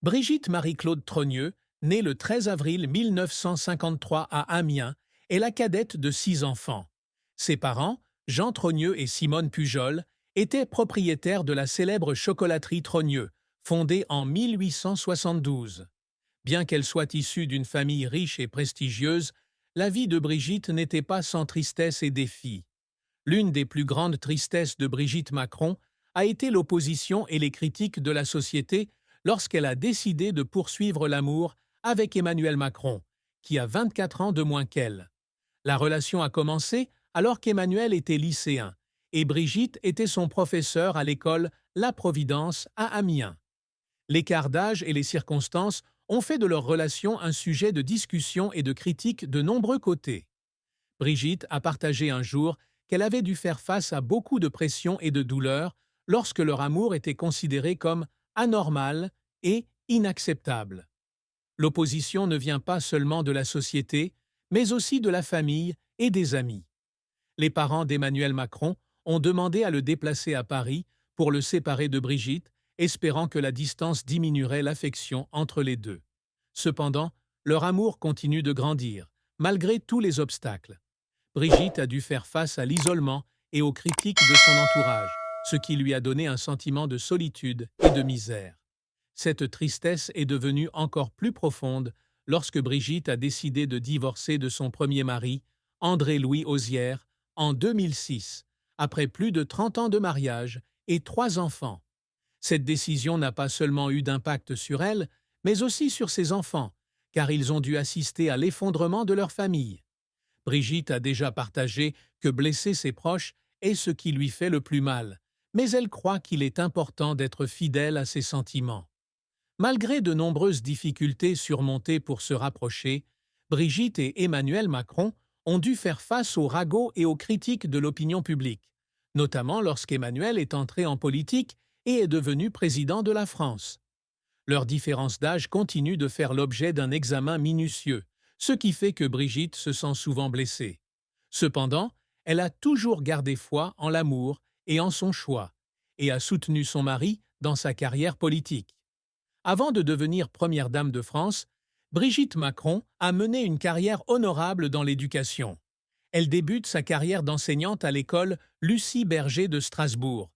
Brigitte Marie-Claude Trogneux, née le 13 avril 1953 à Amiens, est la cadette de 6 enfants. Ses parents, Jean Trogneux et Simone Pujol, étaient propriétaires de la célèbre chocolaterie Trogneux, fondée en 1872. Bien qu'elle soit issue d'une famille riche et prestigieuse, la vie de Brigitte n'était pas sans tristesse et défis. L'une des plus grandes tristesses de Brigitte Macron a été l'opposition et les critiques de la société lorsqu'elle a décidé de poursuivre l'amour avec Emmanuel Macron, qui a 24 ans de moins qu'elle. La relation a commencé alors qu'Emmanuel était lycéen et Brigitte était son professeur à l'école La Providence à Amiens. L'écart d'âge et les circonstances ont fait de leur relation un sujet de discussion et de critique de nombreux côtés. Brigitte a partagé un jour qu'elle avait dû faire face à beaucoup de pression et de douleur lorsque leur amour était considéré comme anormal et inacceptable. L'opposition ne vient pas seulement de la société, mais aussi de la famille et des amis. Les parents d'Emmanuel Macron ont demandé à le déplacer à Paris pour le séparer de Brigitte, espérant que la distance diminuerait l'affection entre les deux. Cependant, leur amour continue de grandir, malgré tous les obstacles. Brigitte a dû faire face à l'isolement et aux critiques de son entourage, ce qui lui a donné un sentiment de solitude et de misère. Cette tristesse est devenue encore plus profonde lorsque Brigitte a décidé de divorcer de son premier mari, André-Louis Osière, en 2006, après plus de 30 ans de mariage et 3 enfants. Cette décision n'a pas seulement eu d'impact sur elle, mais aussi sur ses enfants, car ils ont dû assister à l'effondrement de leur famille. Brigitte a déjà partagé que blesser ses proches est ce qui lui fait le plus mal, mais elle croit qu'il est important d'être fidèle à ses sentiments. Malgré de nombreuses difficultés surmontées pour se rapprocher, Brigitte et Emmanuel Macron ont dû faire face aux ragots et aux critiques de l'opinion publique, notamment lorsqu'Emmanuel est entré en politique et est devenu président de la France. Leur différence d'âge continue de faire l'objet d'un examen minutieux, ce qui fait que Brigitte se sent souvent blessée. Cependant, elle a toujours gardé foi en l'amour et en son choix, et a soutenu son mari dans sa carrière politique. Avant de devenir première dame de France, Brigitte Macron a mené une carrière honorable dans l'éducation. Elle débute sa carrière d'enseignante à l'école Lucie Berger de Strasbourg,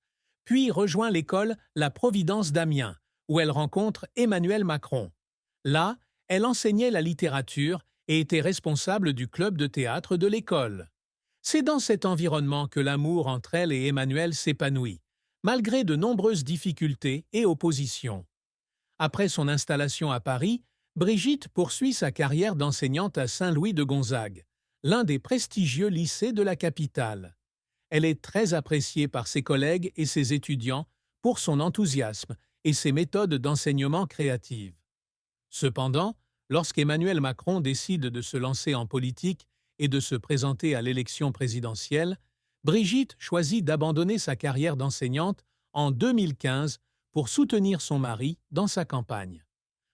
puis rejoint l'école La Providence d'Amiens, où elle rencontre Emmanuel Macron. Là, elle enseignait la littérature et était responsable du club de théâtre de l'école. C'est dans cet environnement que l'amour entre elle et Emmanuel s'épanouit, malgré de nombreuses difficultés et oppositions. Après son installation à Paris, Brigitte poursuit sa carrière d'enseignante à Saint-Louis de Gonzague, l'un des prestigieux lycées de la capitale. Elle est très appréciée par ses collègues et ses étudiants pour son enthousiasme et ses méthodes d'enseignement créatives. Cependant, lorsqu'Emmanuel Macron décide de se lancer en politique et de se présenter à l'élection présidentielle, Brigitte choisit d'abandonner sa carrière d'enseignante en 2015 pour soutenir son mari dans sa campagne.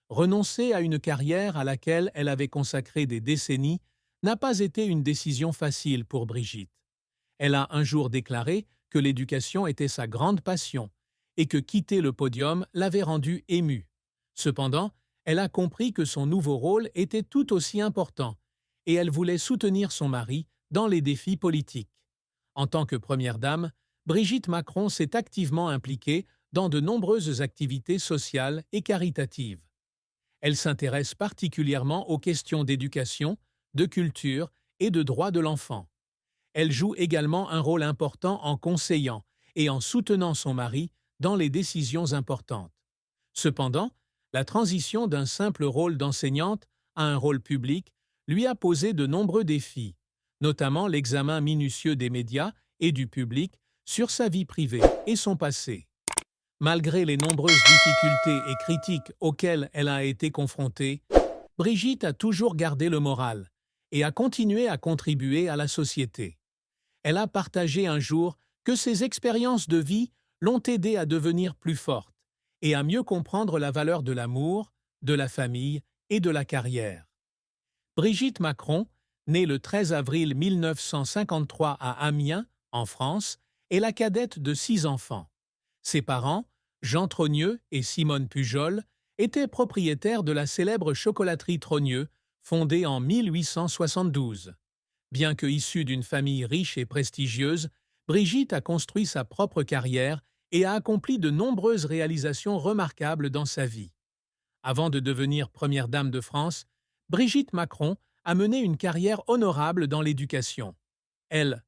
Renoncer à une carrière à laquelle elle avait consacré des décennies n'a pas été une décision facile pour Brigitte. Elle a un jour déclaré que l'éducation était sa grande passion et que quitter le podium l'avait rendue émue. Cependant, elle a compris que son nouveau rôle était tout aussi important et elle voulait soutenir son mari dans les défis politiques. En tant que première dame, Brigitte Macron s'est activement impliquée dans de nombreuses activités sociales et caritatives. Elle s'intéresse particulièrement aux questions d'éducation, de culture et de droits de l'enfant. Elle joue également un rôle important en conseillant et en soutenant son mari dans les décisions importantes. Cependant, la transition d'un simple rôle d'enseignante à un rôle public lui a posé de nombreux défis, notamment l'examen minutieux des médias et du public sur sa vie privée et son passé. Malgré les nombreuses difficultés et critiques auxquelles elle a été confrontée, Brigitte a toujours gardé le moral et a continué à contribuer à la société. Elle a partagé un jour que ses expériences de vie l'ont aidée à devenir plus forte et à mieux comprendre la valeur de l'amour, de la famille et de la carrière. Brigitte Macron, née le 13 avril 1953 à Amiens, en France, est la cadette de 6 enfants. Ses parents, Jean Trogneux et Simone Pujol, était propriétaire de la célèbre chocolaterie Trogneux, fondée en 1872. Bien que issue d'une famille riche et prestigieuse, Brigitte a construit sa propre carrière et a accompli de nombreuses réalisations remarquables dans sa vie. Avant de devenir première dame de France, Brigitte Macron a mené une carrière honorable dans l'éducation. Elle